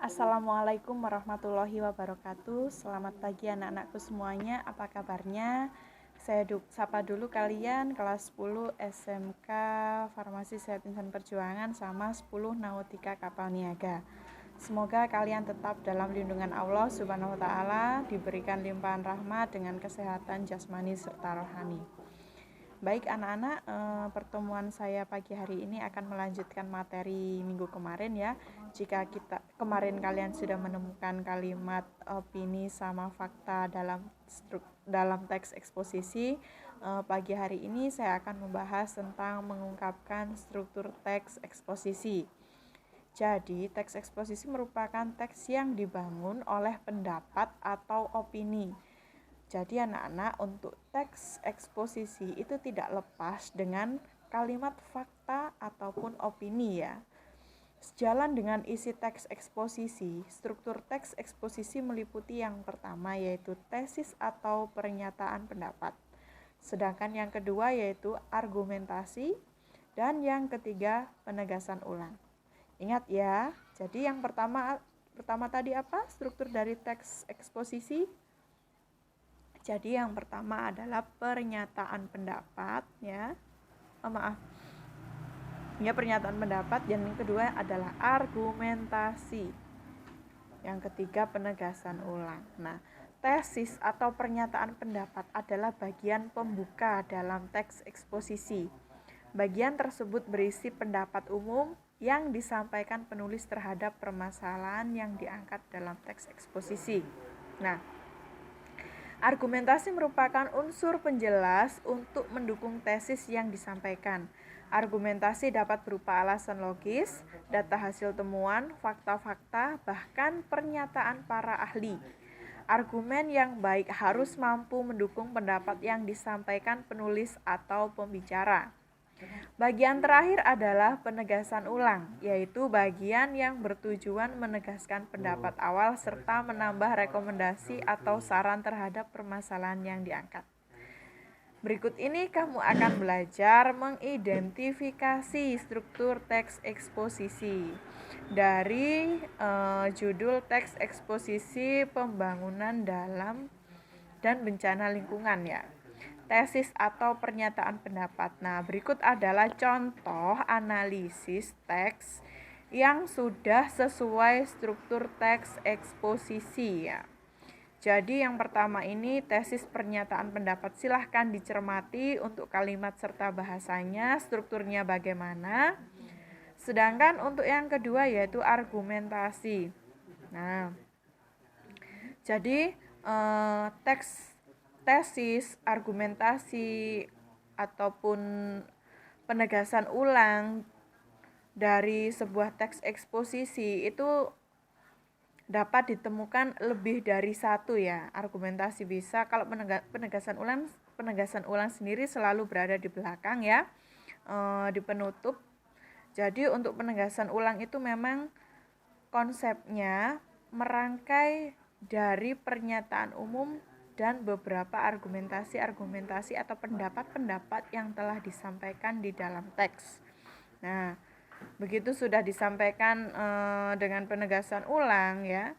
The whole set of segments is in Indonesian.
Assalamualaikum warahmatullahi wabarakatuh. Selamat pagi anak-anakku semuanya. Apa kabarnya? Saya sapa dulu kalian kelas 10 SMK Farmasi Sehat Insan Perjuangan sama 10 Nautika Kapal Niaga. Semoga kalian tetap dalam lindungan Allah Subhanahu wa taala, diberikan limpahan rahmat dengan kesehatan jasmani serta rohani. Baik anak-anak, pertemuan saya pagi hari ini akan melanjutkan materi minggu kemarin ya. Jika kemarin kalian sudah menemukan kalimat opini sama fakta dalam teks eksposisi, pagi hari ini saya akan membahas tentang mengungkapkan struktur teks eksposisi. Jadi, teks eksposisi merupakan teks yang dibangun oleh pendapat atau opini. Jadi anak-anak, untuk teks eksposisi itu tidak lepas dengan kalimat fakta ataupun opini ya. Sejalan dengan isi teks eksposisi, struktur teks eksposisi meliputi yang pertama yaitu tesis atau pernyataan pendapat. Sedangkan yang kedua yaitu argumentasi dan yang ketiga penegasan ulang. Ingat ya, jadi yang pertama tadi apa? Struktur dari teks eksposisi. Jadi yang pertama adalah pernyataan pendapat ya. Pernyataan pendapat, dan yang kedua adalah argumentasi. Yang ketiga penegasan ulang. Nah, tesis atau pernyataan pendapat adalah bagian pembuka dalam teks eksposisi. Bagian tersebut berisi pendapat umum yang disampaikan penulis terhadap permasalahan yang diangkat dalam teks eksposisi. Nah, argumentasi merupakan unsur penjelas untuk mendukung tesis yang disampaikan. Argumentasi dapat berupa alasan logis, data hasil temuan, fakta-fakta, bahkan pernyataan para ahli. Argumen yang baik harus mampu mendukung pendapat yang disampaikan penulis atau pembicara. Bagian terakhir adalah penegasan ulang, yaitu bagian yang bertujuan menegaskan pendapat awal serta menambah rekomendasi atau saran terhadap permasalahan yang diangkat. Berikut ini kamu akan belajar mengidentifikasi struktur teks eksposisi dari judul teks eksposisi pembangunan dalam dan bencana lingkungan ya. Tesis atau pernyataan pendapat. Nah, berikut adalah contoh analisis teks yang sudah sesuai struktur teks eksposisi ya. Jadi yang pertama ini tesis pernyataan pendapat, silahkan dicermati untuk kalimat serta bahasanya, strukturnya bagaimana. Sedangkan untuk yang kedua yaitu argumentasi. Nah, jadi tesis, argumentasi, ataupun penegasan ulang dari sebuah teks eksposisi itu dapat ditemukan lebih dari satu ya. Argumentasi bisa, kalau penegasan ulang sendiri selalu berada di belakang ya, di penutup. Jadi untuk penegasan ulang itu memang konsepnya merangkai dari pernyataan umum dan beberapa argumentasi atau pendapat-pendapat yang telah disampaikan di dalam teks. Nah, begitu sudah disampaikan dengan penegasan ulang ya.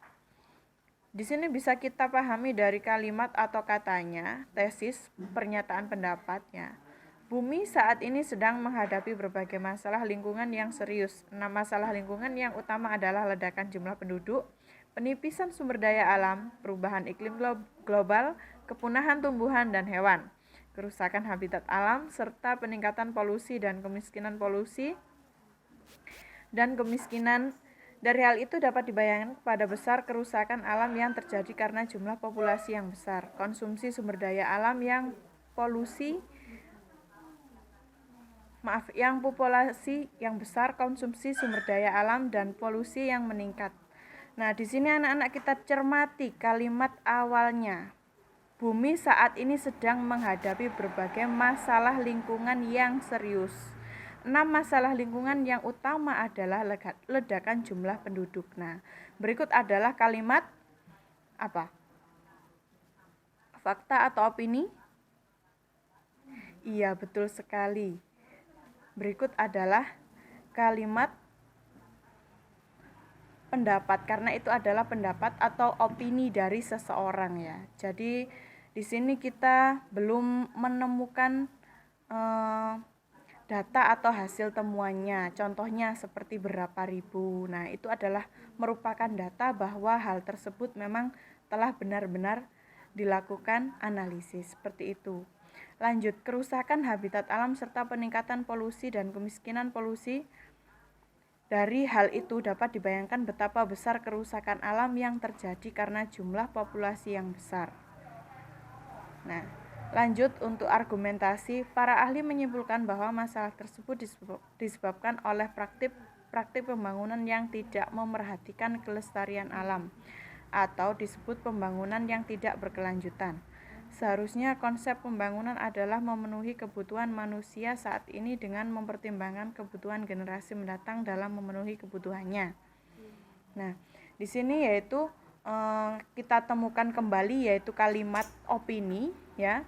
Di sini bisa kita pahami dari kalimat atau katanya, tesis, pernyataan pendapatnya. Bumi saat ini sedang menghadapi berbagai masalah lingkungan yang serius. Nah, masalah lingkungan yang utama adalah ledakan jumlah penduduk, penipisan sumber daya alam, perubahan iklim global, kepunahan tumbuhan dan hewan, kerusakan habitat alam, serta peningkatan polusi dan kemiskinan. Dari hal itu dapat dibayangkan kepada besar kerusakan alam yang terjadi karena jumlah populasi yang besar, konsumsi sumber daya alam populasi yang besar, konsumsi sumber daya alam dan polusi yang meningkat. Nah, di sini anak-anak kita cermati kalimat awalnya. Bumi saat ini sedang menghadapi berbagai masalah lingkungan yang serius. 6 masalah lingkungan yang utama adalah ledakan jumlah penduduk. Nah, berikut adalah kalimat apa? Fakta atau opini? Iya, betul sekali. Berikut adalah kalimat pendapat, karena itu adalah pendapat atau opini dari seseorang ya. Jadi di sini kita belum menemukan data atau hasil temuannya. Contohnya seperti berapa ribu. Nah, itu adalah merupakan data bahwa hal tersebut memang telah benar-benar dilakukan analisis. Seperti itu. Lanjut, kerusakan habitat alam serta peningkatan polusi dan kemiskinan polusi. Dari hal itu dapat dibayangkan betapa besar kerusakan alam yang terjadi karena jumlah populasi yang besar. Nah, lanjut untuk argumentasi, para ahli menyimpulkan bahwa masalah tersebut disebabkan oleh praktik pembangunan yang tidak memerhatikan kelestarian alam atau disebut pembangunan yang tidak berkelanjutan. Seharusnya konsep pembangunan adalah memenuhi kebutuhan manusia saat ini dengan mempertimbangkan kebutuhan generasi mendatang dalam memenuhi kebutuhannya. Nah, di sini yaitu kita temukan kembali yaitu kalimat opini ya.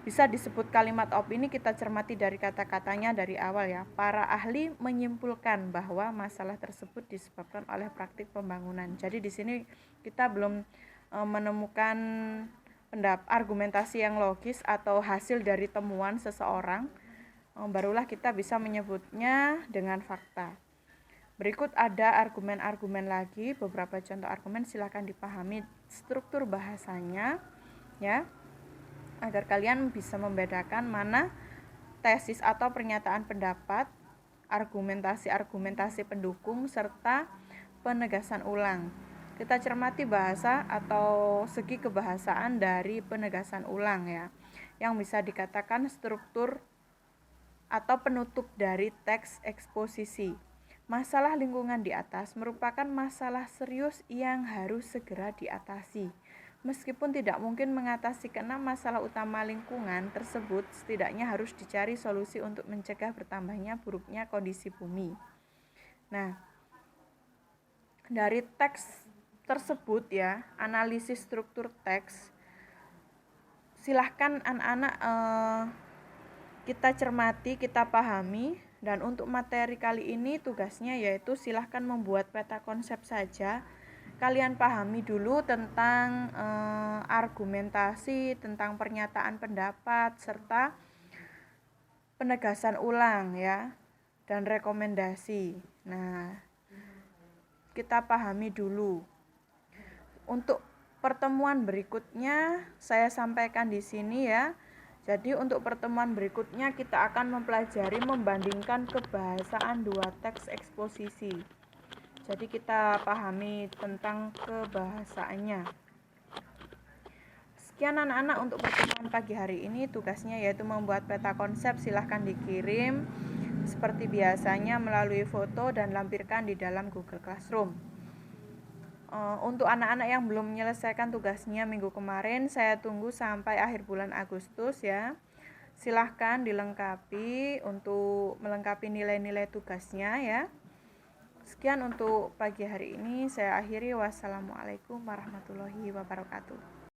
Bisa disebut kalimat opini, kita cermati dari kata-katanya dari awal ya. Para ahli menyimpulkan bahwa masalah tersebut disebabkan oleh praktik pembangunan. Jadi di sini kita belum menemukan argumentasi yang logis atau hasil dari temuan seseorang, barulah kita bisa menyebutnya dengan fakta. Berikut ada argumen-argumen lagi, beberapa contoh argumen, silakan dipahami struktur bahasanya ya, agar kalian bisa membedakan mana tesis atau pernyataan pendapat, argumentasi-argumentasi pendukung, serta penegasan ulang. Kita cermati bahasa atau segi kebahasaan dari penegasan ulang ya, yang bisa dikatakan struktur atau penutup dari teks eksposisi. Masalah lingkungan di atas merupakan masalah serius yang harus segera diatasi. Meskipun tidak mungkin mengatasi keenam masalah utama lingkungan tersebut, setidaknya harus dicari solusi untuk mencegah bertambahnya buruknya kondisi bumi. Nah, dari teks tersebut ya, analisis struktur teks, silahkan anak-anak kita cermati, kita pahami. Dan untuk materi kali ini tugasnya yaitu silahkan membuat peta konsep saja. Kalian pahami dulu tentang argumentasi, tentang pernyataan pendapat, serta penegasan ulang ya, dan rekomendasi. Nah, kita pahami dulu. Untuk pertemuan berikutnya saya sampaikan di sini ya. Jadi untuk pertemuan berikutnya kita akan mempelajari membandingkan kebahasaan dua teks eksposisi. Jadi kita pahami tentang kebahasaannya. Sekian anak-anak untuk pertemuan pagi hari ini. Tugasnya yaitu membuat peta konsep, silahkan dikirim seperti biasanya melalui foto dan lampirkan di dalam Google Classroom. Untuk anak-anak yang belum menyelesaikan tugasnya minggu kemarin, saya tunggu sampai akhir bulan Agustus ya. Silahkan dilengkapi untuk melengkapi nilai-nilai tugasnya ya. Sekian untuk pagi hari ini, saya akhiri. Wassalamualaikum warahmatullahi wabarakatuh.